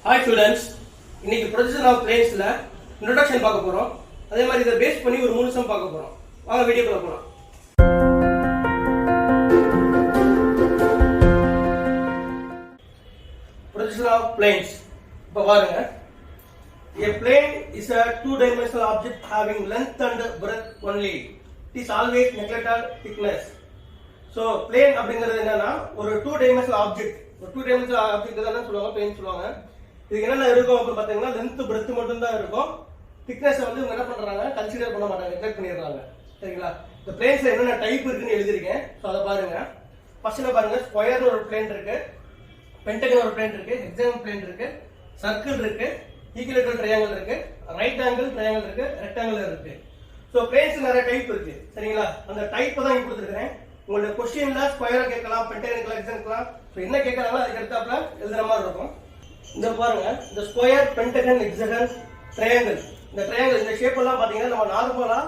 Hi students, இன்னைக்கு projection of பிளேன்ஸ்ல introduction பார்க்க போறோம். அதே மாதிரி இத பேஸ் பண்ணி ஒரு 3 சம் பார்க்க போறோம். வாங்க வீடியோக்குள்ள போலாம். Projection of planes. இப்ப பாருங்க. A plane is a two-dimensional object having length and breadth only. It is always neglected thickness. So plane அப்படிங்கிறது என்னன்னா ஒரு two-dimensional object. ஒரு two-dimensional object தான் சொல்லுவாங்க, plane சொல்லுவாங்க. இதுக்கு என்னென்ன இருக்கும் அப்படின்னு பாத்தீங்கன்னா லென்த் பிரெத் மட்டும் தான் இருக்கும். திக்னஸ் வந்து இவங்க என்ன பண்றாங்க கன்சிடர் பண்ண மாட்டாங்க, நெக்லெக்ட் பண்ணிடுறாங்க. சரிங்களா? இந்த பிளேன்ஸ்ல என்னென்ன டைப் இருக்குன்னு எழுதிருக்கேன். ஸோ அதை பாருங்க. ஃபர்ஸ்ட்ல பாருங்க, ஸ்கொயர்னு ஒரு பிளேன் இருக்கு, பென்டகன் ஒரு பிளேன் இருக்கு, ஹெக்ஸாகன் பிளேன் இருக்கு, சர்க்கிள் இருக்கு, ஈக்குவலேட்டரல் ட்ரையாங்கிள் இருக்கு, ரைட் ஆங்கிள் ட்ரையாங்கிள் இருக்கு, ரெக்டாங்கிள் இருக்கு. ஸோ பிளேன்ஸ் நிறைய டைப் இருக்கு. சரிங்களா? அந்த டைப் தான் இங்க கொடுத்துருக்கேன். உங்களுடைய கொஸ்டின்ல ஸ்கொயரா கேட்கலாம், பென்டகன் கேட்கலாம், ஹெக்ஸாகன் கேட்கலாம். ஸோ என்ன கேட்கறாங்களோ அதுக்கு எடுத்தாப்புல எழுதுற மாதிரி இருக்கும். இந்த பாருங்க, இந்த ஸ்கொயர், பென்டகன், ஹெக்ஸாகன், ட்ரையாங்கிள். இந்த ட்ரையாங்கிள் இந்த ஷேப் எல்லாம் பாத்தீங்கன்னா நம்ம நார்மலா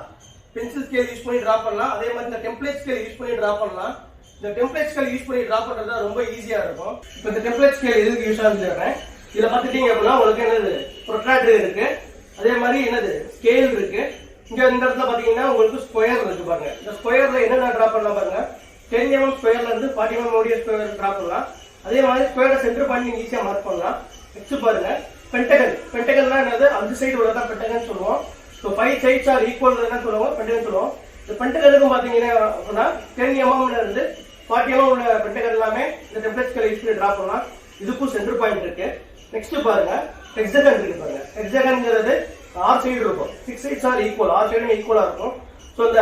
பென்சில் ஸ்கேல் யூஸ் பண்ணி டிரா பண்ணலாம். அதே மாதிரி இந்த டெம்ப்ளேட் ஸ்கேல் யூஸ் பண்ணி டிரா பண்ணலாம். இந்த டெம்ப்ளேட் ஸ்கேல் யூஸ் பண்ணி டிரா பண்றது ரொம்ப ஈஸியா இருக்கும். இப்போ இந்த டெம்ப்ளேட் ஸ்கேல் எதுக்கு யூஸ் ஆகுதுன்னு இதுல பாத்துட்டீங்க அப்படின்னா உங்களுக்கு என்னது ப்ரொட்ராக்டர் இருக்கு, அதே மாதிரி என்னது ஸ்கேல் இருக்கு. இங்க இந்த இடத்துல பாத்தீங்கன்னா உங்களுக்கு ஸ்கொயர் இருக்கு பாருங்க. இந்த ஸ்கொயர்ல என்னென்ன டிரா பண்ணலாம் பாருங்க. 10 mm ஸ்கொயர்ல இருந்து 40 mm உடைய ஸ்கொயர் டிரா பண்ணலாம். அதே மாதிரி ஸ்கொயரை சென்டர் பாயிண்ட் நீங்க ஈஸியா மார்க் பண்ணலாம். நெக்ஸ்ட் பாருங்க, பென்டகன். பென்டகன்னா என்னது, அந்த சைடு உள்ளதா பென்டகன் சொல்லுவோம். ஸோ 5 sides ஆர் ஈக்குவல் என்ன சொல்லுவோம், பென்டகன் சொல்லுவோம். இந்த பென்டகனுக்கும் பாத்தீங்கன்னா அப்படின்னா 10 mm இருந்து 40 mm உள்ள பென்டகன் எல்லாமே இந்த டெம்ப்ளேட் ஸ்கேல் யூஸ் பண்ணி டிரா பண்ணலாம். இதுக்கும் சென்டர் பாயிண்ட் இருக்கு. நெக்ஸ்ட் பாருங்க, ஹெக்ஸாகன் இருக்கு பாருங்க. ஹெக்ஸாகன்ங்கிறது 6 சைடு இருக்கும், 6 sides ஆர் ஈக்குவல், 6 சைடும் ஈக்குவலா இருக்கும். ஸோ இந்த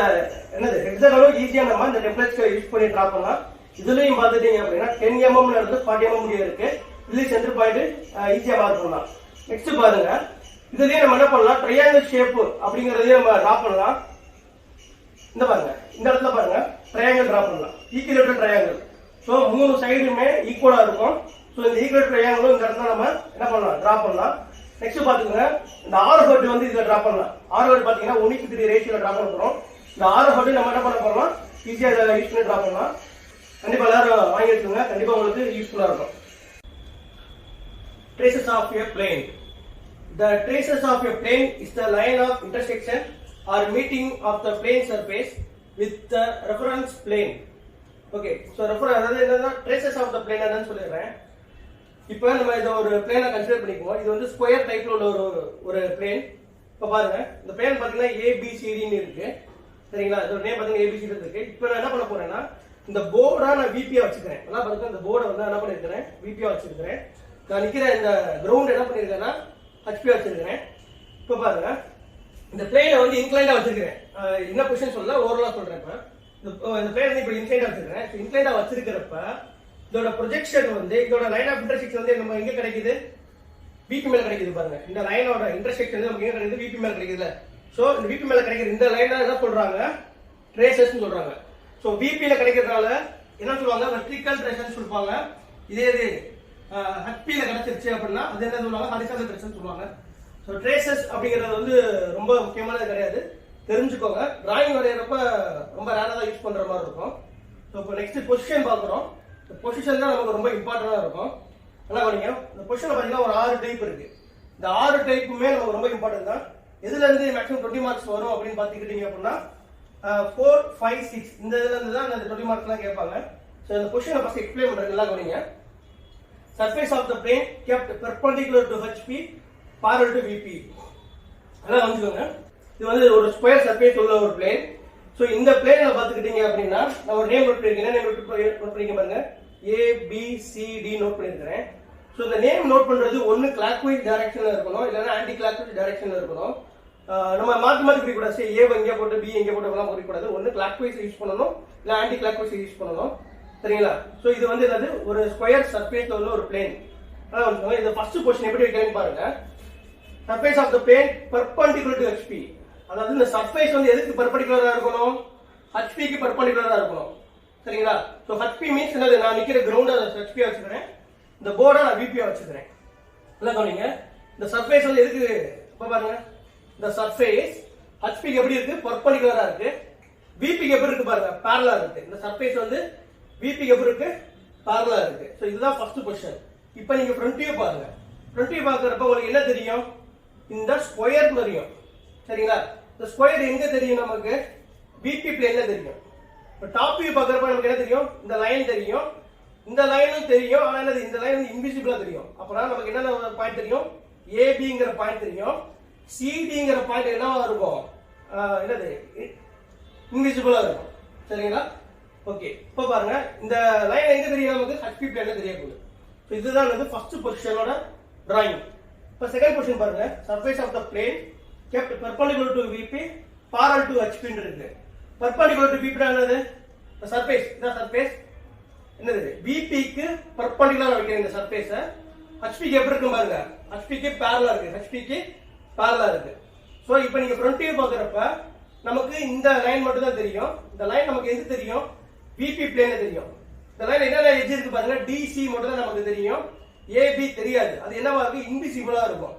என்னது ஹெக்ஸாகனும் ஈஸியா நம்ம இந்த டெம்ப்ளேட் ஸ்கேல் யூஸ் பண்ணி டிரா பண்ணலாம். இதுலயும் பாத்துட்டீங்க அப்படின்னா 10 mm இருந்து 40 mm முடிய இருக்கு. இதுலயும் சென்டர் பாயிண்ட் ஈஸியா மார்க் பண்ணலாம். நெக்ஸ்ட் பாருங்க, இதுலயே நம்ம என்ன பண்ணலாம், ட்ரையாங்கிள் ஷேப் அப்படிங்கறதையும் நம்ம டிரா பண்ணலாம். இந்த பாருங்க, இந்த இடத்துல பாருங்க ட்ரையாங்கிள் டிரா பண்ணலாம், ஈக்குவலேட்டர் ட்ரையாங்கிள். ஸோ 3 சைடுமே ஈக்குவலா இருக்கும். ஸோ இந்த ஈக்குவலேட்டர் ட்ரையாங்கிளும் இந்த இடத்துல நம்ம என்ன பண்ணலாம், டிரா பண்ணலாம். நெக்ஸ்ட் பாத்துக்கோங்க, இந்த ஆர்ஹெட் வந்து இதுல டிரா பண்ணலாம். ஆர்ஹெட் பாத்தீங்கன்னா 1:3 ரேஷியோல டிரா பண்ண போறோம். இந்த ஆர்ஹெட் நம்ம என்ன பண்ண போறோம், ஈஸியா இதை யூஸ் பண்ணி டிரா பண்ணலாம். கண்டிப்பா எல்லாரும் வாங்கி வச்சுக்கோங்க, கண்டிப்பா உங்களுக்கு யூஸ்ஃபுல்லா இருக்கும். Traces of a plane. The traces of a plane is the line of intersection or meeting of the plane surface with the reference plane. Okay, so அதாவது என்னன்னா traces of the plane என்னன்னு சொல்லிடுறேன். இப்போ நம்ம இத ஒரு பிளேனை கன்சிடர் பண்ணிக்குவோம். இது வந்து ஸ்கொயர் டைப்ல உள்ள ஒரு பிளேன். இப்போ பாருங்க, இந்த பிளேன் பாத்தீங்கன்னா ABCD ன்னு இருக்கு. சரிங்களா? இதோட நேம் பாத்தீங்கன்னா ABCD இருக்கு. இப்போ நான் என்ன பண்ண போறேன்னா, இந்த போர்டா நான் VP-ஆ வச்சுக்கிறேன். நல்லா பாருங்க, இந்த போர்டை வந்து என்ன பண்ணிருக்கேன், VP-ஆ வச்சிருக்கேன். நான் நிக்கிற இந்த கிரவுண்ட் என்ன பண்ணிருக்கேன்னா HP-ஆ வச்சிருக்கேன். இப்போ பாருங்க, இந்த பிளேனை வந்து இன்க்ளைண்டா வச்சிருக்கேன். என்ன பொசிஷன் சொல்லல, ஓவராலா சொல்றேன். இப்போ இந்த பிளேன் வந்து இப்படி இன்க்ளைண்டா வச்சிருக்கேன். இன்க்ளைண்டா வச்சிருக்கிறப்ப இதோட ப்ரொஜெக்ஷன் வந்து இதோட லைன் ஆஃப் இன்டர்செக்ஷன் வந்து நம்ம எங்க கிடைக்குது, VP மேல கிடைக்குது பாருங்க. இந்த லைனோட இன்டர்செக்ஷன் வந்து நமக்கு எங்க கிடைக்குது, VP மேல கிடைக்குதுல. சோ இந்த VP மேல கிடைக்குது இந்த லைனை என்ன சொல்றாங்க, ட்ரேசஸ்னு சொல்றாங்க. சோ VP ல கிடைக்கிறதுனால என்ன சொல்லுவாங்க, வெர்டிகல் ட்ரேசஸ் சொல்லுவாங்க. இதே இது HP ல கிடைச்சிருச்சு அப்படின்னா அது என்ன சொல்லுவாங்க, ஹாரிசான்டல் ட்ரேசஸ் சொல்லுவாங்க. சோ ட்ரேசஸ் அப்படிங்கிறது வந்து ரொம்ப முக்கியமானது கிடையாது, தெரிஞ்சுக்கோங்க. டிராயிங் வரையறப்ப ரொம்ப ரேரா தான் யூஸ் பண்ற மாதிரி இருக்கும். சோ இப்போ நெக்ஸ்ட் பொசிஷன் பார்க்குறோம். இந்த பொசிஷன் தான் நமக்கு ரொம்ப இம்பார்ட்டன்டா இருக்கும். நல்லா கவனிங்க, இந்த பொசிஷன்ல பாத்தீங்கன்னா ஒரு 6 டைப் இருக்கு. இந்த 6 டைப்புமே நமக்கு ரொம்ப இம்பார்ட்டன்ட் தான். எதுல இருந்து மேக்ஸிமம் 20 மார்க்ஸ் வரும் அப்படின்னு பாத்துக்கிட்டீங்க அப்படின்னா 4, 5, 6 இந்த இதுல இருந்து தான் இந்த 20 மார்க்ஸ் எல்லாம் கேட்பாங்க. சோ இந்த பொசிஷனை ஃபர்ஸ்ட் எக்ஸ்பிளைன் பண்றேன், நல்லா கவனிங்க. Surface of the plane kept perpendicular to HP, parallel to VP. நல்லா கவனிச்சுக்கோங்க, இது வந்து ஒரு ஸ்கொயர் சர்ஃபேஸ் உள்ள ஒரு பிளேன். சோ இந்த பிளேன்ல பாத்துக்கிட்டீங்க அப்படின்னா நான் ஒரு நேம் நோட் பண்ணிருக்கேன். நேம் நோட் பண்ணிருக்க பாருங்க, ABCD நோட் பண்ணிருக்கேன். சோ இந்த நேம் நோட் பண்றது ஒன்னு கிளாக்வைஸ் டைரக்ஷன்ல இருக்கணும், இல்லனா ஆன்டி கிளாக்வைஸ் டைரக்ஷன்ல இருக்கணும். நம்ம மாத்தி மாத்தி பிரிக்க கூடாது. ஏ எங்க போட்டு பி எங்க போட்டு எல்லாம் பிரிக்க கூடாது. ஒன்னு கிளாக்வைஸ் யூஸ் பண்ணனும், இல்ல ஆன்டி கிளாக்வைஸ் யூஸ் பண்ணனும். சரிங்களா? சோ இது வந்து என்னது, ஒரு ஸ்கொயர் சர்ஃபேஸ்ல உள்ள ஒரு பிளேன். அதான் வந்து இந்த ஃபர்ஸ்ட் क्वेश्चन எப்படி வைக்கிறேன்னு பாருங்க. Surface of the plane perpendicular to HP. அதாவது இந்த சர்ஃபேஸ் வந்து எதுக்கு பெர்பெண்டிகுலரா இருக்கணும், HP க்கு பெர்பெண்டிகுலரா இருக்கணும். சரிங்களா? சோ HP மீன்ஸ் என்னது, நான் நிக்கிற கிரவுண்ட HP வச்சிருக்கேன், இந்த போர்டை நான் VP-ஆ வச்சிருக்கேன். நல்லா கவனிங்க, இந்த சர்ஃபேஸ் வந்து எதுக்கு, இப்ப பாருங்க, இந்த சர்ஃபேஸ் HP க்கு எப்படி இருக்கு, பெர்பெண்டிகுலரா இருக்கு. VP க்கு எப்படி இருக்கு பாருங்க, parallel இருக்கு. இந்த சர்ஃபேஸ் வந்து VP க்கு எப்படி இருக்கு, parallel இருக்கு. சோ இதுதான் ஃபர்ஸ்ட் क्वेश्चन. இப்போ நீங்க ஃப்ரண்ட் வியூ பாருங்க. ஃப்ரண்ட் வியூ பார்க்கறப்ப உங்களுக்கு என்ன தெரியும்? இந்த ஸ்கொயர் தெரியும். சரிங்களா? இந்த ஸ்கொயர் எங்க தெரியும் நமக்கு? விபி பிளேன்ல தெரியும். இப்போ டாப் வியூ பார்க்கறப்ப நமக்கு என்ன தெரியும்? இந்த லைன் தெரியும். இந்த லைனும் தெரியும். ஆனா இந்த லைன் வந்து இன்விசிபிளா தெரியும். அப்பனா நமக்கு என்ன பாயிண்ட் தெரியும்? ஏபிங்கிற பாயிண்ட் தெரியும். சிடிங்கிற பாயிண்ட் என்னவா இருக்கும்? என்னது? இன்விசிபிளா இருக்கும். சரிங்களா? ஓகே. இப்போ பாருங்க இந்த லைன் எங்க தெரியும் நமக்கு? ஹெச்பி பிளேன்ல தெரிய போகுது. ஸோ இதுதான் வந்து ஃபர்ஸ்ட் பொசிஷனோட டிராயிங். இப்போ செகண்ட் பொசிஷன் பாருங்க. Surface of the plane kept perpendicular to VP parallel to HP ன்னு இருக்கு. perpendicular to VP என்னது? சர்ஃபேஸ். இந்த சர்ஃபேஸ் என்னது? VP க்கு perpendicular வைக்கிற இந்த சர்ஃபேஸ HP க்கு எப்படி இருக்கு பாருங்க. HP க்கு parallel இருக்கு. HP க்கு parallel இருக்கு. சோ இப்போ நீங்க ஃப்ரண்ட் வியூ பார்க்கறப்ப நமக்கு இந்த லைன் மட்டும் தான் தெரியும். இந்த லைன் நமக்கு எது தெரியும்? VP பிளேன்ல தெரியும். இந்த லைன் என்னென்ன எட்ஜ் இருக்கு பாருங்க. DC மட்டும் தான் நமக்கு தெரியும். AB தெரியாது. அது என்னவா இருக்கு? இன்விசிபிளா இருக்கும்.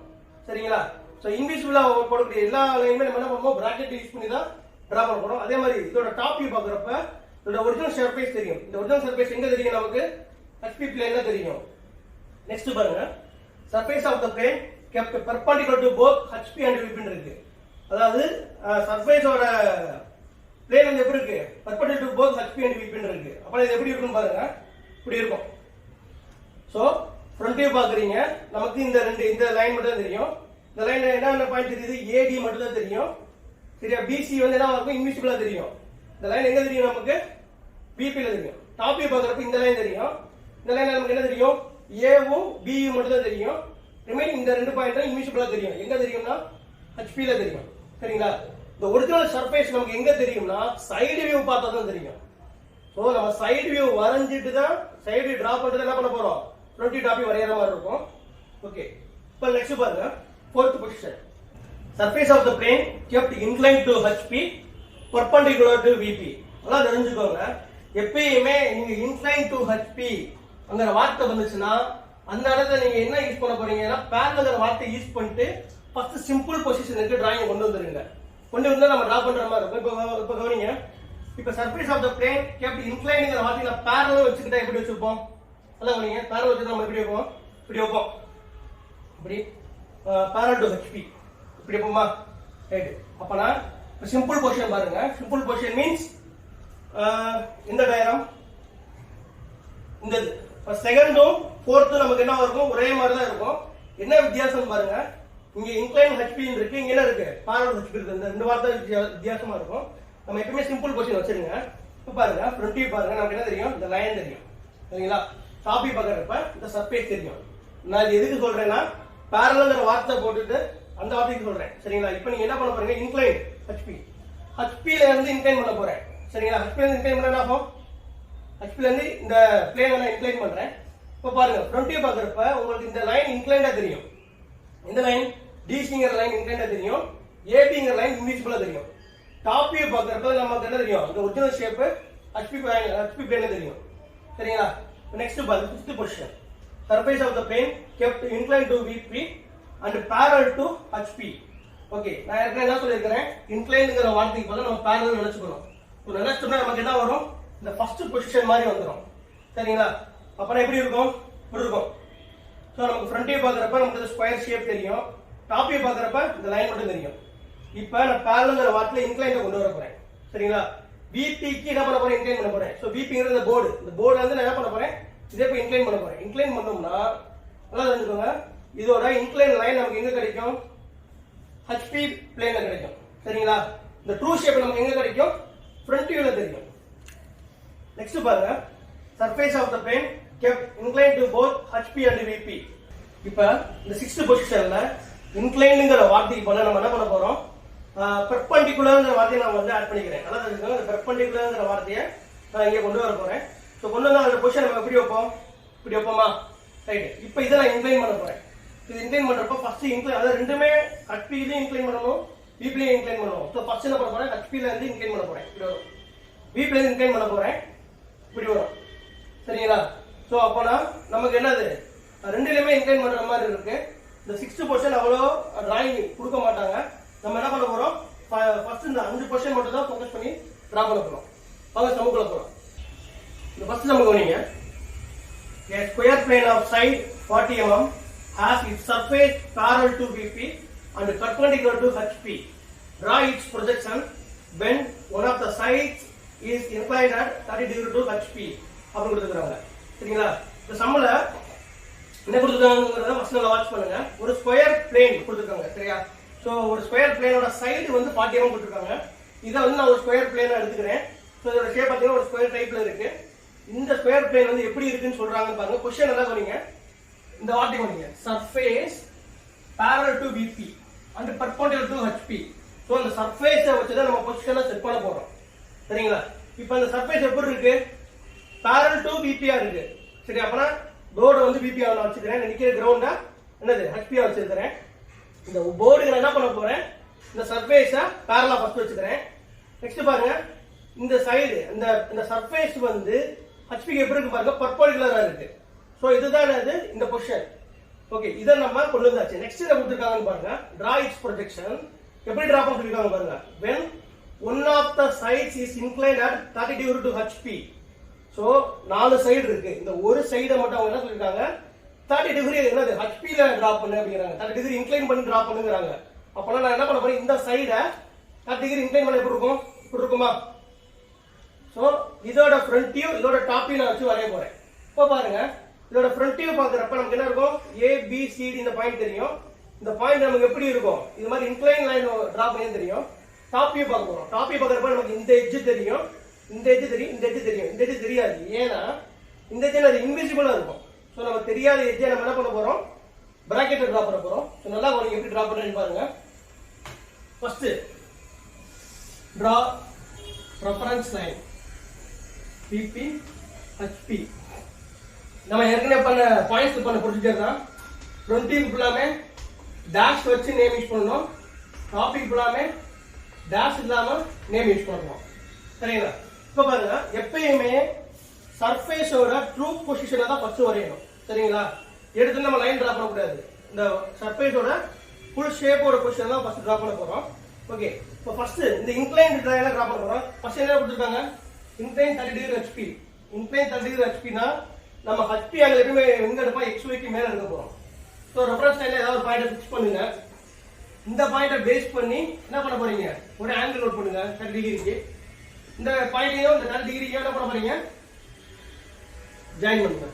சரிங்களா? சோ இன்விசிபிளா போடக்கூடிய எல்லா லைனுமே நம்ம என்ன பண்ணுவோம்? பிராக்கெட் யூஸ் பண்ணி தான் டிரா பண்ண போறோம். அதே மாதிரி இதோட டாப் வியூ பார்க்கறப்ப இதோட ஒரிஜினல் சர்ஃபேஸ் தெரியும். இந்த ஒரிஜினல் சர்ஃபேஸ் எங்க தெரியும் நமக்கு? HP பிளேன்ல தெரியும். நெக்ஸ்ட் பாருங்க. Surface of the plane kept perpendicular to both HP and VP இருக்கு. அதாவது சர்ஃபேஸோட பிளேன் வந்து எப்படி இருக்கு? perpendicular to both HP and VP இருக்கு. அப்ப இது எப்படி இருக்கும் பாருங்க. இப்படி இருக்கும். சோ ஃப்ரண்ட் வியூ பாக்குறீங்க. நமக்கு இந்த லைன் மட்டும் தான் தெரியும். இந்த லைன்ல என்ன பாயிண்ட் தெரியுது? AD மட்டும் தான் தெரியும். சரியா? BC வந்து என்ன இருக்கும்? இன்விசிபிளா தெரியும். இந்த லைன் எங்க தெரியும் நமக்கு? VP ல தெரியும். டாப் வியூ பார்க்கறப்ப இந்த லைன் தெரியும். இந்த லைன்ல நமக்கு என்ன தெரியும்? A வும் B யும் மட்டும் தான் தெரியும். ரிமைனிங் இந்த ரெண்டு பாயிண்ட்டும் இன்விசிபிளா தெரியும். எங்க தெரியும்னா HP ல தெரியும். சரிங்களா? இந்த ஒரிஜினல் சர்ஃபேஸ் நமக்கு எங்க தெரியும்னா சைடு வியூ பார்த்தா தான் தெரியும். சோ நம்ம சைடு வியூ வரைஞ்சிட்டு தான் சைடு வியூ டிரா பண்ணிட்டு என்ன பண்ண போறோம்? ஃப்ரண்ட் வியூ டாப் வியூ வரையற மாதிரி இருக்கும். ஓகே. இப்போ நெக்ஸ்ட் பாருங்க. fourth position. Surface of the plane kept inclined to HP perpendicular to VP. நல்லா தெரிஞ்சுக்கோங்க. எப்பயுமே நீங்க inclined to HP அங்கற வார்த்தை வந்துச்சுன்னா அந்த இடத்துல நீங்க என்ன யூஸ் பண்ண போறீங்கன்னா parallelங்கிற வார்த்தை யூஸ் பண்ணிட்டு ஃபர்ஸ்ட் சிம்பிள் பொசிஷனுக்கு டிராயிங் கொண்டு வந்துருங்க. கொண்டு வந்தா நம்ம டிரா பண்ற மாதிரி இருக்கும். இப்போ கவனிங்க. இப்போ surface of the plane kept inclinedங்கிற வார்த்தையில parallel வச்சுக்கிட்டா எப்படி வச்சிருப்போம்? நல்லா கவனிங்க. parallel வச்சு நம்ம எப்படி வைப்போம்? இப்படி வைப்போம். இப்படி parallel to HP. இப்படி போமா? ரைட். அப்பனா சிம்பிள் பொசிஷன் பாருங்க. சிம்பிள் பொசிஷன் மீன்ஸ் இந்த டயகிராம் இந்த செகண்டும் ஃபோர்த்தும் நமக்கு என்ன இருக்கும்? ஒரே மாதிரி தான் இருக்கும். என்ன வித்தியாசம் பாருங்க. இங்க இன்க்ளைன் HP இருக்கு, இங்க என்ன இருக்கு? parallel HP இருக்கு. இந்த ரெண்டு வார்த்தை வித்தியாசமா இருக்கும். நம்ம எப்பவுமே சிம்பிள் பொசிஷன் வச்சிருங்க. இப்போ பாருங்க ஃப்ரண்ட் வியூ பாருங்க. நமக்கு என்ன தெரியும்? இந்த லைன் தெரியும். சரிங்களா? டாப் வியூ பார்க்கறப்ப இந்த சர்ஃபேஸ் தெரியும். நான் இது எதுக்கு சொல்றேன்னா parallelங்கிற வார்த்தை போட்டுட்டு அந்த வார்த்தைக்கு சொல்றேன். சரிங்களா? இப்போ நீங்க என்ன பண்ண போறீங்க? இன்க்ளைன் HP ல இருந்து இன்க்ளைன் பண்ண போறேன். சரிங்களா? HP ல இருந்து இன்க்ளைன் பண்ணா என்ன ஆகும்? HP ல இருந்து இந்த பிளேனை நான் இன்க்ளைன் பண்றேன். இப்போ பாருங்க ஃப்ரண்ட் வியூ பார்க்கறப்ப உங்களுக்கு இந்த லைன் இன்க்ளைன்டா தெரியும். இந்த லைன் DCங்கிற லைன் இன்க்ளைன்டா தெரியும். ABங்கிற லைன் இன்விசிபிளா தெரியும். டாப் வியூ பார்க்கறப்ப நமக்கு என்ன தெரியும்? இந்த ஒரிஜினல் ஷேப் HP பிளேன்ல தெரியும். சரிங்களா? நெக்ஸ்ட் பாருங்க. Fifth position. Surface of the plane kept inclined to VP and parallel to HP. Okay. நான் ஏற்கனவே என்ன சொல்லியிருக்கிறேன்? இன்க்ளைன்ங்கிற வார்த்தைக்கு பதிலா நம்ம parallel நினைச்சுக்கணும். இப்போ நினைச்சோம்னா நமக்கு என்ன வரும்? இந்த ஃபர்ஸ்ட் பொசிஷன் மாதிரி வந்துரும். சரிங்களா? அப்பனா எப்படி இருக்கும்? இப்படி இருக்கும். சோ நமக்கு ஃப்ரண்ட் வியூ பார்க்கறப்ப நமக்கு இந்த ஸ்கொயர் ஷேப் தெரியும். டாப் வியூ பார்க்கறப்ப இந்த லைன் மட்டும் தெரியும். இப்போ நான் parallelங்கிற வார்த்தையில இன்க்ளைன்ட கொண்டு வர போறேன். சரிங்களா? VP க்கு என்ன பண்ண போறேன்? இன்க்ளைன் பண்ண போறேன். சோ VPங்கிறது இந்த போர்டு. இந்த போர்டுல இருந்து நான் என்ன பண்ண போறேன்? இதே போய் இன்க்ளைன் பண்ண போறேன். இன்க்ளைன் பண்ணோம்னா நல்லா தெரிஞ்சுக்கோங்க. இதோட இன்க்ளைன் லைன் நமக்கு எங்க கிடைக்கும்? HP பிளேன்ல கிடைக்கும். சரிங்களா? இந்த ட்ரூ ஷேப் நமக்கு எங்க கிடைக்கும்? ஃப்ரண்ட் வியூல தெரியும். நெக்ஸ்ட் பாருங்க. Surface of the plane kept inclined to both HP and VP. இப்போ இந்த 6th பொசிஷன்ல இன்க்ளைன்ங்கிற வார்த்தைக்கு பதிலா நம்ம என்ன பண்ண போறோம்? பெர்பெண்டிகுலர்ங்கிற வார்த்தையை நான் வந்து ஆட் பண்ணிக்கிறேன். நல்லா தெரிஞ்சுக்கோங்க. இந்த பெர்பெண்டிகுலர்ங்கிற வார்த்தையை நான் இங்க கொண்டு வர போறேன். சோ கொண்டு வந்தா அந்த பொசிஷன் நம்ம எப்படி வைப்போம்? இப்படி வைப்போமா? ரைட். இப்போ இத நான் இன்க்ளைன் பண்ண போறேன். இது இன்க்ளைன் பண்றப்ப ஃபர்ஸ்ட் இன்க்ளைன் அத ரெண்டுமே HP ல இன்க்ளைன் பண்ணனும், VP ல இன்க்ளைன் பண்ணனும். சோ ஃபர்ஸ்ட் என்ன பண்ண போறேன்? HP ல இருந்து இன்க்ளைன் பண்ண போறேன். இப்படி வரும். VP ல இருந்து இன்க்ளைன் பண்ண போறேன். இப்படி வரும். சரிங்களா? சோ அப்பனா நமக்கு என்னது? ரெண்டுலயுமே இன்க்ளைன் பண்ற மாதிரி இருக்கு. இந்த 6th பொசிஷன் அவ்வளோ டிராயிங் கொடுக்க மாட்டாங்க. நம்ம என்ன பண்ண போறோம்? ஃபர்ஸ்ட் இந்த 5 பொசிஷன் மட்டும் தான் ஃபோக்கஸ் பண்ணி டிரா பண்ண போறோம். வாங்க சமக்குள்ள போறோம். இந்த ஃபர்ஸ்ட் நம்ம கவனிங்க. A square plane of side 40 mm, has its surface parallel to VP and perpendicular to HP. Draw its projection when one of the sides is inclined at 30 degree to HP. அப்படி கொடுத்துருக்காங்க. சரிங்களா? இந்த சம்மல என்ன கொடுத்துருக்காங்கங்கறத first நல்லா watch பண்ணுங்க. ஒரு square plane கொடுத்துருக்காங்க. சரியா? சோ ஒரு ஸ்கொயர் பிளேனோட சைடு வந்து 40 mm கொடுத்துருக்காங்க. இத வந்து நான் ஒரு ஸ்கொயர் பிளேனா எடுத்துக்கிறேன். சோ இதோட ஷேப் பாத்தீங்கன்னா ஒரு ஸ்கொயர் டைப்ல இருக்கு. இந்த ஸ்கொயர் பிளேன் வந்து எப்படி இருக்குன்னு சொல்றாங்கன்னு பாருங்க. क्वेश्चन நல்லா கவனிங்க. இந்த வார்த்தை கவனிங்க. surface parallel to VP and perpendicular to HP. So அந்த சர்ஃபேஸை வச்சு தான் நம்ம பொசிஷனை செட் பண்ண போறோம். சரிங்களா? இப்போ அந்த சர்ஃபேஸ் எப்படி இருக்கு? parallel to VP ஆ இருக்கு. சரி அப்பனா போர்டு வந்து VP ஆ வச்சிருக்கேன். நிக்கிற கிரவுண்டா என்னது HP ஆ வச்சிருக்கேன். இந்த போர்டுக்கு நான் என்ன பண்ண போறேன்? இந்த சர்ஃபேஸை parallel ஆ ஃபர்ஸ்ட் வச்சிருக்கேன். நெக்ஸ்ட் பாருங்க. இந்த சைடு இந்த சர்ஃபேஸ் வந்து HP க்கு எப்படி இருக்கு பாருங்க, பெர்பெண்டிகுலரா இருக்கு. சோ இதுதான் அது இந்த பொசிஷன். ஓகே, இத நம்ம கொண்டு வந்தாச்சு. நெக்ஸ்ட் என்ன கொடுத்திருக்காங்கன்னு பாருங்க. draw its projection. எப்படி டிரா பண்ண சொல்லிருக்காங்க பாருங்க. when one of the sides is inclined at 30 degree to HP. So நாலு சைடு இருக்கு. இந்த ஒரு சைட மட்டும் அவங்க என்ன சொல்லிருக்காங்க? 30 டிகிரி என்னது HP ல டிரா பண்ணு அப்படிங்கறாங்க. 30 டிகிரி இன்க்ளைன் பண்ணி டிரா பண்ணுங்கறாங்க. அப்பனா நான் என்ன பண்ண போறேன்? இந்த சைட 30 டிகிரி இன்க்ளைன் பண்ண எப்படி இருக்கும்? இப்படி இருக்குமா? சோ இதோட ஃப்ரண்ட் வியூ இதோட டாப் வியூ நான் வச்சு வரைய போறேன். இப்போ பாருங்க, இதோட ஃப்ரண்ட் வியூ பாக்குறப்ப நமக்கு என்ன இருக்கும்? A B C D இந்த பாயிண்ட் தெரியும். இந்த பாயிண்ட் நமக்கு எப்படி இருக்கும்? இது மாதிரி இன்க்ளைன் லைன் டிரா பண்ணி தெரியும். டாப் வியூ பார்க்க போறோம். டாப் வியூ பார்க்கறப்ப நமக்கு இந்த எட்ஜ் தெரியும், இந்த எட்ஜ் தெரியும், இந்த எட்ஜ் தெரியும், இந்த எட்ஜ் தெரியாது. ஏன்னா இந்த எட்ஜ் அது இன்விசிபிளா இருக்கும். சோ நமக்கு தெரியாத எட்ஜை நம்ம என்ன பண்ண போறோம்? பிராக்கெட்ல டிரா பண்ண போறோம். சோ நல்லா நீங்க எப்படி டிரா பண்றீங்கன்னு பாருங்க. First draw reference line VP HP. நம்ம ஏற்கனவே பண்ண பாயிண்ட்ஸ் பண்ண ப்ரொசீஜர் தான். 20 ஃபுல்லாமே டாஷ் வச்சு நேம் யூஸ் பண்ணனும். டாபிக் ஃபுல்லாமே டாஷ் இல்லாம நேம் யூஸ் பண்ணனும். சரிங்களா? இப்போ பாருங்க, எப்பயுமே சர்ஃபேஸோட ட்ரூ பொசிஷனை தான் ஃபர்ஸ்ட் வரையணும். சரிங்களா? எடுத்து நம்ம லைன் டிரா பண்ண கூடாது. இந்த சர்ஃபேஸோட ஃபுல் ஷேப்போட பொசிஷன் தான் ஃபர்ஸ்ட் டிரா பண்ண போறோம். ஓகே, இப்போ ஃபர்ஸ்ட் இந்த இன்க்ளைன்ட் லைனை டிரா பண்ண போறோம். ஃபர்ஸ்ட் என்ன கொடுத்திருக்காங்க? Incline 30 degree HP. Incline 30 degree HP னா நம்ம HP ஆங்கிள் எப்பவுமே எங்க எடுப்போம்? XY க்கு மேல எடுக்க போறோம். சோ ரெஃபரன்ஸ் லைன்ல ஏதாவது ஒரு பாயிண்ட் ஃபிக்ஸ் பண்ணுங்க. இந்த பாயிண்ட பேஸ் பண்ணி என்ன பண்ண போறீங்க? ஒரு ஆங்கிள் நோட் பண்ணுங்க 30 டிகிரிக்கு. இந்த பாயிண்டையும் இந்த 30 டிகிரிக்கு என்ன பண்ண போறீங்க? ஜாயின் பண்ணுங்க.